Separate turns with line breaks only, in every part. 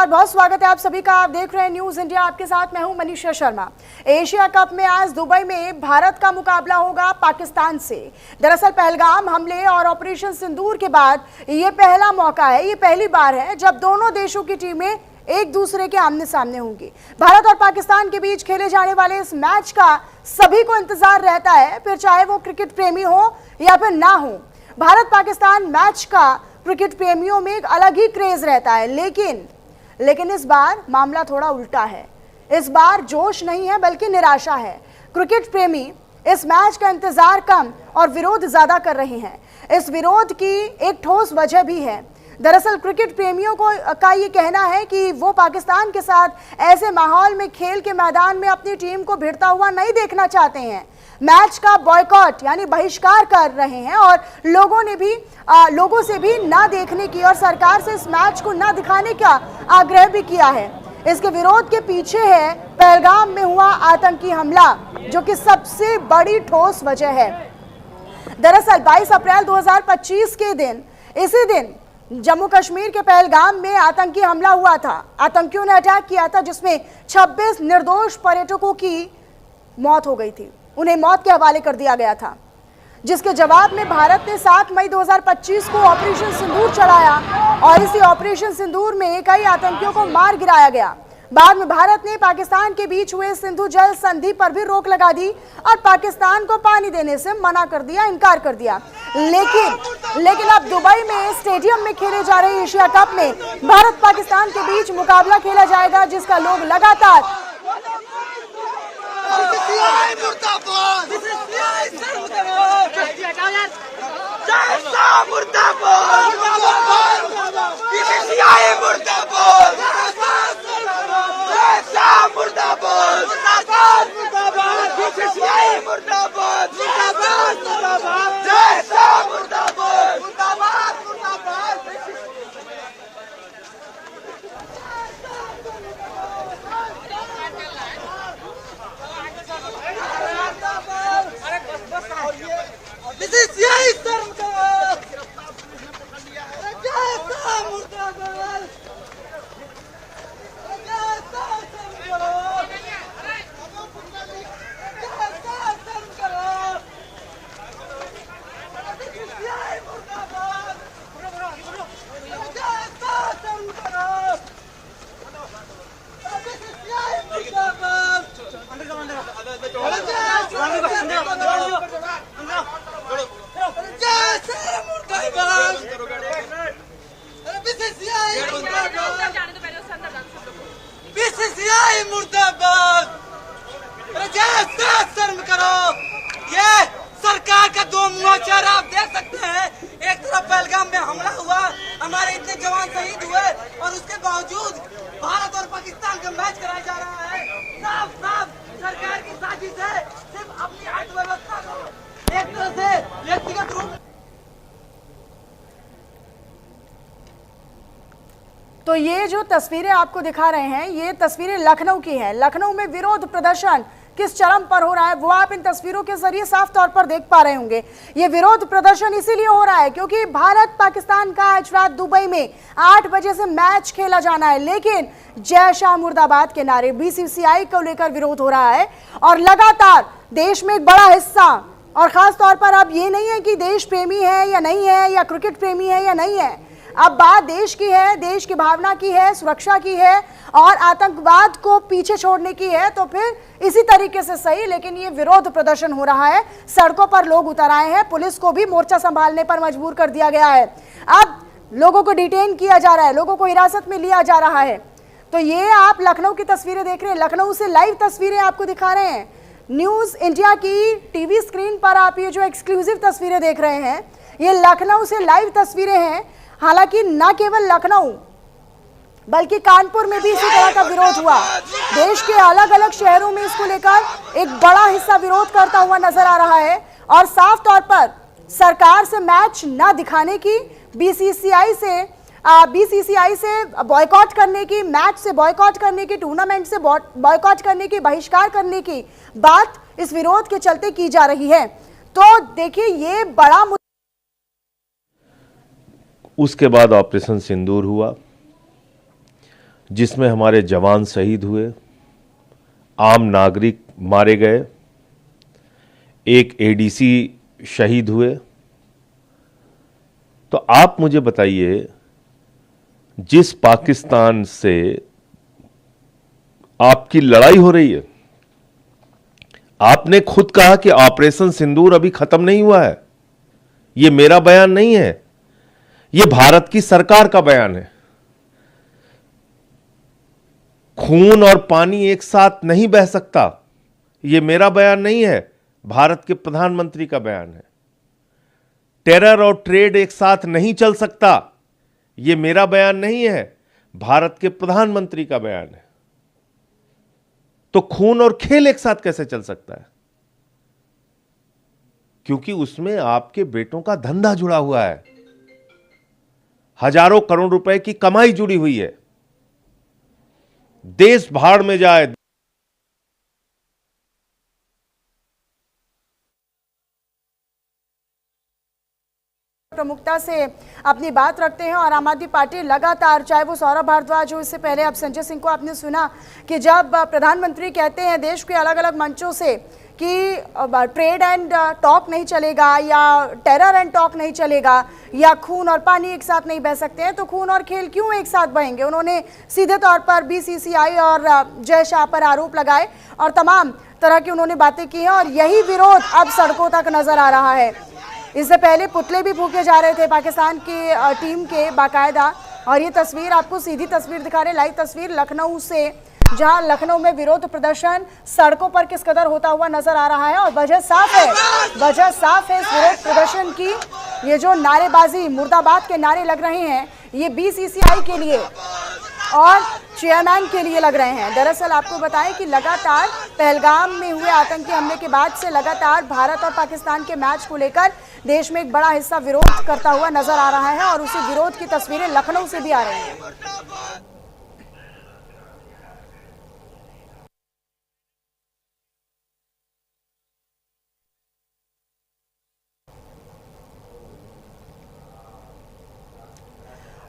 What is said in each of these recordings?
नमस्कार, बहुत स्वागत है आप सभी का। आप देख रहे हैं न्यूज इंडिया, आपके साथ मैं हूं मनीषा शर्मा। एशिया कप में आज दुबई में भारत का मुकाबला होगा पाकिस्तान से। दरअसल पहलगाम हमले और ऑपरेशन सिंदूर के बाद ये पहला मौका है, ये पहली बार है जब दोनों देशों की टीमें एक दूसरे के आमने सामने होंगी। भारत और पाकिस्तान के बीच खेले जाने वाले इस मैच का सभी को इंतजार रहता है, फिर चाहे वो क्रिकेट प्रेमी हो या फिर ना हो। भारत पाकिस्तान मैच का क्रिकेट प्रेमियों में एक अलग ही क्रेज रहता है, लेकिन इस बार मामला थोड़ा उल्टा है। इस बार जोश नहीं है बल्कि निराशा है। क्रिकेट प्रेमी इस मैच का इंतजार कम और विरोध ज्यादा कर रहे हैं। इस विरोध की एक ठोस वजह भी है। दरअसल क्रिकेट प्रेमियों का ये कहना है कि वो पाकिस्तान के साथ ऐसे माहौल में खेल के मैदान में अपनी टीम को भिड़ता हुआ नहीं देखना चाहते हैं। मैच का बॉयकॉट यानी बहिष्कार कर रहे हैं और लोगों से भी ना देखने की और सरकार से इस मैच को ना दिखाने का आग्रह भी किया है। इसके विरोध के पीछे है पहलगाम में हुआ आतंकी हमला, जो कि सबसे बड़ी ठोस वजह है। दरअसल 22 अप्रैल 2025 के दिन, इसी दिन जम्मू कश्मीर के पहलगाम में आतंकी हमला हुआ था। आतंकियों ने अटैक किया था जिसमें 26 निर्दोष पर्यटकों की मौत हो गई थी। उन्हें मौत के हवाले कर दिया गया था, जिसके जवाब में भारत ने 7 मई 2025 को ऑपरेशन सिंदूर चलाया और इसी ऑपरेशन सिंदूर में कई आतंकियों को मार गिराया गया। बाद में भारत ने पाकिस्तान के बीच हुए सिंधु जल संधि पर भी रोक लगा दी और पाकिस्तान को पानी देने से मना कर दिया, इनकार कर दिया। लेकिन अब दुबई में स्टेडियम में खेले जा रहे एशिया कप में भारत पाकिस्तान के बीच मुकाबला खेला जाएगा, जिसका लोग लगातार
सरकार का दो मुंह चेहरा आप देख सकते हैं। एक तरफ पहलगाम में हमला हुआ, हमारे इतने जवान शहीद हुए और उसके बावजूद भारत और पाकिस्तान का मैच कराया जा रहा है। साफ सरकार की साजिश है, सिर्फ अपनी अर्थव्यवस्था को एक तरह से व्यक्तिगत रूप।
तो ये जो तस्वीरें आपको दिखा रहे हैं, ये तस्वीरें लखनऊ की हैं। लखनऊ में विरोध प्रदर्शन किस चरम पर हो रहा है वो आप इन तस्वीरों के जरिए साफ तौर पर देख पा रहे होंगे। ये विरोध प्रदर्शन इसीलिए हो रहा है क्योंकि भारत पाकिस्तान का आज रात दुबई में 8 बजे से मैच खेला जाना है, लेकिन जय शाह मुर्दाबाद के नारे बीसीसीआई को लेकर विरोध हो रहा है और लगातार देश में एक बड़ा हिस्सा, और खास तौर पर अब ये नहीं है कि देश प्रेमी है या नहीं है या क्रिकेट प्रेमी है या नहीं है, अब बात देश की है, देश की भावना की है, सुरक्षा की है और आतंकवाद को पीछे छोड़ने की है। तो फिर इसी तरीके से सही, लेकिन ये विरोध प्रदर्शन हो रहा है। सड़कों पर लोग उतर आए हैं, पुलिस को भी मोर्चा संभालने पर मजबूर कर दिया गया है। अब लोगों को डिटेन किया जा रहा है, लोगों को हिरासत में लिया जा रहा है। तो ये आप लखनऊ की तस्वीरें देख रहे हैं, लखनऊ से लाइव तस्वीरें आपको दिखा रहे हैं। न्यूज इंडिया की टीवी स्क्रीन पर आप ये जो एक्सक्लूसिव तस्वीरें देख रहे हैं, ये लखनऊ से लाइव तस्वीरें हैं। हालांकि न केवल लखनऊ बल्कि कानपुर में भी इसी तरह का विरोध हुआ। देश के अलग अलग शहरों में इसको लेकर एक बड़ा हिस्सा विरोध करता हुआ नजर आ रहा है और साफ तौर पर सरकार से मैच न दिखाने की, बीसीसीआई से बॉयकॉट करने की, मैच से बॉयकॉट करने की, टूर्नामेंट से बॉयकॉट करने की, बहिष्कार करने की बात इस विरोध के चलते की जा रही है। तो देखिए ये बड़ा।
उसके बाद ऑपरेशन सिंदूर हुआ, जिसमें हमारे जवान शहीद हुए, आम नागरिक मारे गए, एक एडीसी शहीद हुए। तो आप मुझे बताइए, जिस पाकिस्तान से आपकी लड़ाई हो रही है, आपने खुद कहा कि ऑपरेशन सिंदूर अभी खत्म नहीं हुआ है। यह मेरा बयान नहीं है, यह भारत की सरकार का बयान है। खून और पानी एक साथ नहीं बह सकता, यह मेरा बयान नहीं है, भारत के प्रधानमंत्री का बयान है। टेरर और ट्रेड एक साथ नहीं चल सकता, यह मेरा बयान नहीं है, भारत के प्रधानमंत्री का बयान है। तो खून और खेल एक साथ कैसे चल सकता है? क्योंकि उसमें आपके बेटों का धंधा जुड़ा हुआ है, हजारों करोड़ रुपए की कमाई जुड़ी हुई है। देश भाड़ में जाए।
प्रमुखता से अपनी बात रखते हैं और आम आदमी पार्टी लगातार, चाहे वो सौरभ भारद्वाज हो, इससे पहले अब संजय सिंह को आपने सुना कि जब प्रधानमंत्री कहते हैं देश के अलग अलग मंचों से कि ट्रेड एंड टॉक नहीं चलेगा या टेरर एंड टॉक नहीं चलेगा या खून और पानी एक साथ नहीं बह सकते हैं, तो खून और खेल क्यों एक साथ बहेंगे? उन्होंने सीधे तौर पर बीसीसीआई और जय शाह पर आरोप लगाए और तमाम तरह की उन्होंने बातें की हैं और यही विरोध अब सड़कों तक नजर आ रहा है। इससे पहले पुतले भी फूके जा रहे थे पाकिस्तान की टीम के बाकायदा, और ये तस्वीर आपको सीधी तस्वीर दिखा रहे, लाइव तस्वीर लखनऊ से, जहां लखनऊ में विरोध प्रदर्शन सड़कों पर किस कदर होता हुआ नजर आ रहा है। और वजह साफ है इस विरोध प्रदर्शन की। ये जो नारेबाजी, मुर्दाबाद के नारे लग रहे हैं, ये बीसीसीआई के लिए और चेयरमैन के लिए लग रहे हैं। दरअसल आपको बताएं कि लगातार पहलगाम में हुए आतंकी हमले के बाद से लगातार भारत और पाकिस्तान के मैच को लेकर देश में एक बड़ा हिस्सा विरोध करता हुआ नजर आ रहा है और उसी विरोध की तस्वीरें लखनऊ से भी आ रही हैं।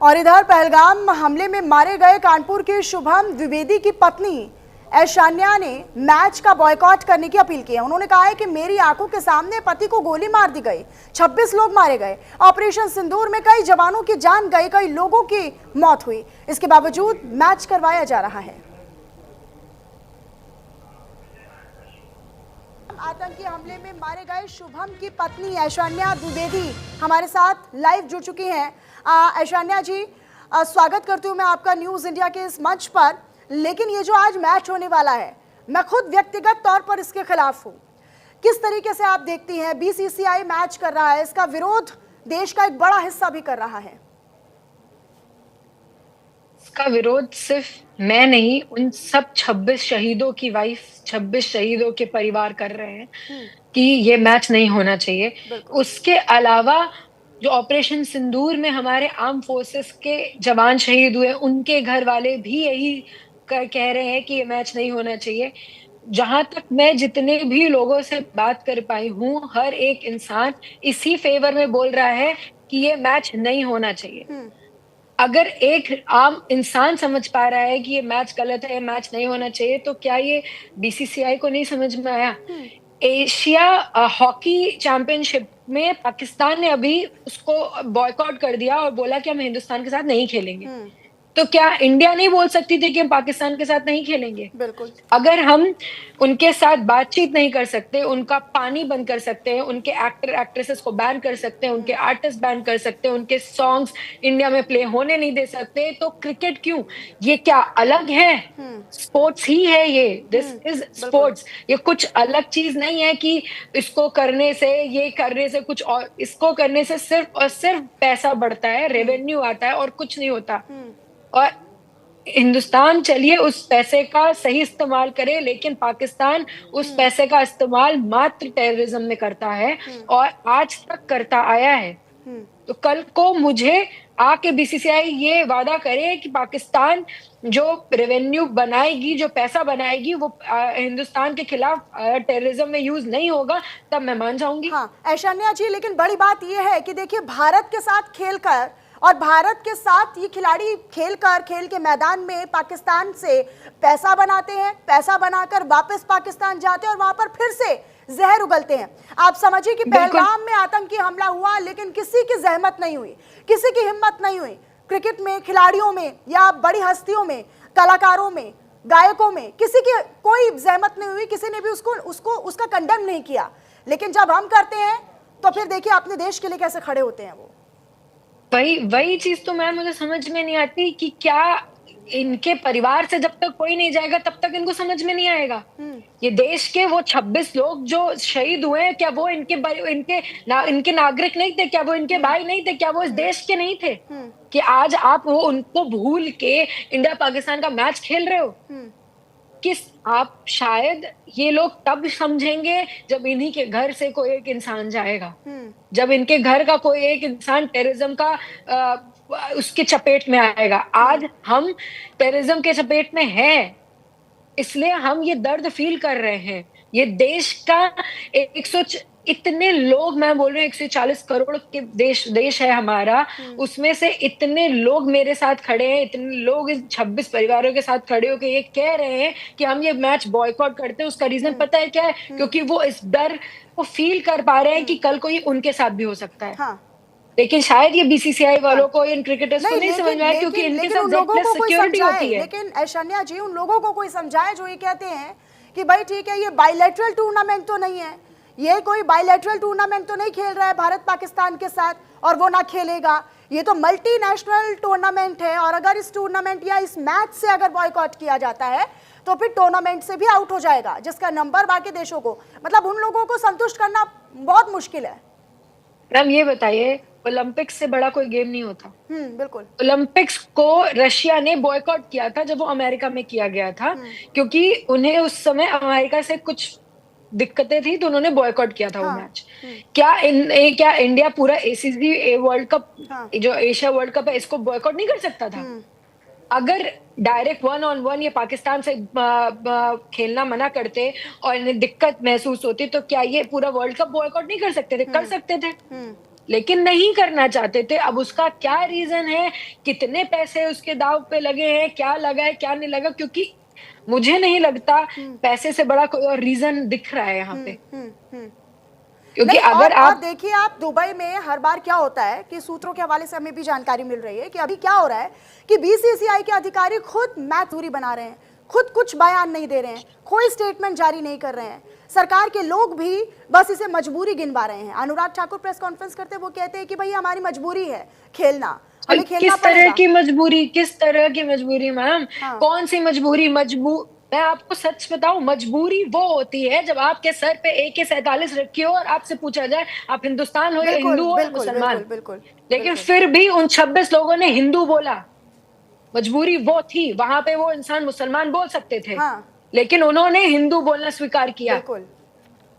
और इधर पहलगाम हमले में मारे गए कानपुर के शुभम द्विवेदी की पत्नी ऐशान्या ने मैच का बॉयकॉट करने की अपील की है। उन्होंने कहा है कि मेरी आंखों के सामने पति को गोली मार दी गई, 26 लोग मारे गए, ऑपरेशन सिंदूर में कई जवानों की जान गई, कई लोगों की मौत हुई, इसके बावजूद मैच करवाया जा रहा है। आतंकी हमले में मारे गए शुभम की पत्नी ऐशान्या द्विवेदी हमारे साथ लाइव जुड़ चुकी हैं। ऐशान्या जी, स्वागत करती हूँ मैं आपका न्यूज इंडिया के इस मंच पर। लेकिन ये जो आज मैच होने वाला है, मैं खुद व्यक्तिगत तौर पर इसके खिलाफ हूँ। किस तरीके से आप देखती हैं? बीसीसीआई मैच कर रहा है, इसका विरोध देश का एक बड़ा हिस्सा भी कर रहा है।
इसका विरोध सिर्फ मैं नहीं, उन सब 26 शहीदों की वाइफ, 26 शहीदों के परिवार कर रहे हैं कि ये मैच नहीं होना चाहिए। उसके अलावा जो ऑपरेशन सिंदूर में हमारे आर्म फोर्सेस के जवान शहीद हुए, उनके घर वाले भी यही कह रहे हैं कि ये मैच नहीं होना चाहिए। जहां तक मैं जितने भी लोगों से बात कर पाई हूँ, हर एक इंसान इसी फेवर में बोल रहा है कि ये मैच नहीं होना चाहिए। अगर एक आम इंसान समझ पा रहा है कि ये मैच गलत है, ये मैच नहीं होना चाहिए, तो क्या ये बीसीसीआई को नहीं समझ में आया? एशिया हॉकी चैंपियनशिप में पाकिस्तान ने अभी उसको बॉयकॉट कर दिया और बोला कि हम हिंदुस्तान के साथ नहीं खेलेंगे। तो क्या इंडिया नहीं बोल सकती थी कि हम पाकिस्तान के साथ नहीं खेलेंगे?
बिल्कुल।
अगर हम उनके साथ बातचीत नहीं कर सकते, उनका पानी बंद कर सकते हैं, उनके एक्टर एक्ट्रेसेस को बैन कर सकते हैं, उनके आर्टिस्ट बैन कर सकते हैं, उनके सॉन्ग्स इंडिया में प्ले होने नहीं दे सकते, तो क्रिकेट क्यों? ये क्या अलग है? स्पोर्ट्स ही है ये, दिस इज स्पोर्ट्स। ये कुछ अलग चीज नहीं है कि इसको करने से, ये करने से कुछ और, इसको करने से सिर्फ और सिर्फ पैसा बढ़ता है, रेवेन्यू आता है और कुछ नहीं होता। और हिंदुस्तान चलिए उस पैसे का सही इस्तेमाल करे, लेकिन पाकिस्तान उस पैसे का इस्तेमाल मात्र टेररिज्म में करता है और आज तक करता आया है। तो कल को मुझे आके बीसीसीआई ये वादा करे कि पाकिस्तान जो रेवेन्यू बनाएगी, जो पैसा बनाएगी, वो हिंदुस्तान के खिलाफ टेररिज्म में यूज नहीं होगा, तब मैं मान जाऊंगी।
हाँ ऐशान्या जी, लेकिन बड़ी बात ये है कि देखिए भारत के साथ खेलकर और भारत के साथ ये खिलाड़ी खेल के मैदान में पाकिस्तान से पैसा बनाते हैं, पैसा बनाकर वापस पाकिस्तान जाते हैं और वहां पर फिर से जहर उगलते हैं। आप समझिए कि पहलगाम में आतंकी हमला हुआ लेकिन किसी की जहमत नहीं हुई, किसी की हिम्मत नहीं हुई। क्रिकेट में खिलाड़ियों में या बड़ी हस्तियों में, कलाकारों में, गायकों में किसी की कोई जहमत नहीं हुई, किसी ने भी उसका कंडेम नहीं किया। लेकिन जब हम करते हैं तो फिर देखिए अपने देश के लिए कैसे खड़े होते हैं वो।
वही चीज तो मैम मुझे समझ में नहीं आती कि क्या इनके परिवार से जब तक कोई नहीं जाएगा तब तक इनको समझ में नहीं आएगा। ये देश के वो 26 लोग जो शहीद हुए हैं, क्या वो इनके नागरिक नहीं थे? क्या वो इनके भाई नहीं थे? क्या वो इस देश के नहीं थे? कि आज आप वो उनको भूल के इंडिया पाकिस्तान का मैच खेल रहे हो? आप शायद ये लोग तब समझेंगे जब इन्हीं के घर से कोई एक इंसान जाएगा, जब इनके घर का कोई एक इंसान टेररिज्म का उसके चपेट में आएगा। आज हम टेररिज्म के चपेट में हैं, इसलिए हम ये दर्द फील कर रहे हैं। ये देश का इतने लोग, मैं बोल रही हूँ 140 करोड़ के देश है हमारा, उसमें से इतने लोग मेरे साथ खड़े हैं, इतने लोग इस 26 परिवारों के साथ खड़े होकर ये कह रहे हैं कि हम ये मैच बॉयकॉट करते हैं। उसका रीजन पता है क्या है? क्योंकि वो इस डर को फील कर पा रहे हैं कि कल को ये उनके साथ भी हो सकता है।
हाँ।
लेकिन शायद ये बीसीसीआई वालों को, इन क्रिकेटर्स को नहीं समझ में आया, क्योंकि इनके साथ जेड सिक्योरिटी होती है।
लेकिन ऐश्वर्या जी, उन लोगों को कोई समझाए जो ये कहते हैं कि भाई ठीक है, ये बायलैटरल टूर्नामेंट तो नहीं है, ये कोई बायलैटरल टूर्नामेंट तो नहीं खेल रहा है भारत पाकिस्तान के साथ और वो ना खेलेगा। ये तो मल्टीनेशनल टूर्नामेंट है और अगर इस टूर्नामेंट या इस मैच से अगर बॉयकॉट किया जाता है तो फिर टूर्नामेंट से भी आउट हो जाएगा, जिसका नंबर बाकी देशों को, मतलब उन लोगों को संतुष्ट करना बहुत मुश्किल है।
मैम ये बताइए, ओलंपिक्स से बड़ा कोई गेम नहीं होता।
बिल्कुल।
ओलंपिक्स को रशिया ने बॉयकॉट किया था जब वो अमेरिका में किया गया था, क्योंकि उन्हें उस समय अमेरिका से कुछ दिक्कतें थी तो उन्होंने बॉयकॉट किया था वो मैच। क्या इंडिया पूरा एसीसी वर्ल्ड कप, जो एशिया वर्ल्ड कप है, इसको बॉयकॉट नहीं कर सकता था? अगर डायरेक्ट 1-on-1 ये पाकिस्तान से खेलना मना करते और इन्हें दिक्कत महसूस होती तो क्या ये पूरा वर्ल्ड कप बॉयकॉट नहीं कर सकते थे? कर सकते थे, लेकिन नहीं करना चाहते थे। अब उसका क्या रीजन है, कितने पैसे उसके दाव पे लगे हैं, क्या लगा है क्या नहीं लगा, क्योंकि मुझे नहीं लगता पैसे से बड़ा कोई और रीजन दिख रहा है यहाँ पे। क्योंकि अगर आप
देखिए, आप दुबई में हर बार क्या होता है कि सूत्रों के हवाले से हमें भी जानकारी मिल रही है कि अभी क्या हो रहा है कि बीसीसीआई के अधिकारी खुद मैच दूरी बना रहे हैं, खुद कुछ बयान नहीं दे रहे हैं, कोई स्टेटमेंट जारी नहीं कर रहे हैं। सरकार के लोग भी बस इसे मजबूरी गिनवा रहे हैं। अनुराग ठाकुर प्रेस कॉन्फ्रेंस करते वो कहते हैं कि भाई हमारी मजबूरी है खेलना, हमें खेलना
किस तरह की मजबूरी, किस तरह की मजबूरी मैम? कौन सी मजबूरी? मैं आपको सच बताऊं, मजबूरी वो होती है जब आपके सर पे AK-47 रखी हो और आपसे पूछा जाए आप हिंदुस्तान हो या हिंदू हो या मुसलमान। लेकिन फिर भी उन 26 लोगों ने हिंदू बोला। मजबूरी वो थी, वहां पे वो इंसान मुसलमान बोल सकते थे, लेकिन उन्होंने हिंदू बोलना स्वीकार किया।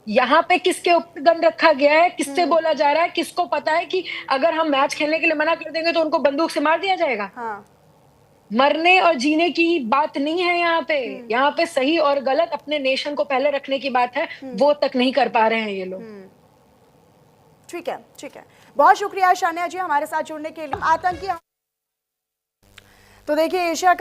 यहाँ पे किसके ऊपर गन रखा गया है, किससे बोला जा रहा है? किसको पता है कि अगर हम मैच खेलने के लिए मना कर देंगे तो उनको बंदूक से मार दिया जाएगा? मरने और जीने की बात नहीं है यहाँ पे। यहाँ पे सही और गलत, अपने नेशन को पहले रखने की बात है, वो तक नहीं कर पा रहे हैं ये लोग।
ठीक है, ठीक है, बहुत शुक्रिया शानिया जी हमारे साथ जुड़ने के लिए। आतंकी तो देखिए, एशिया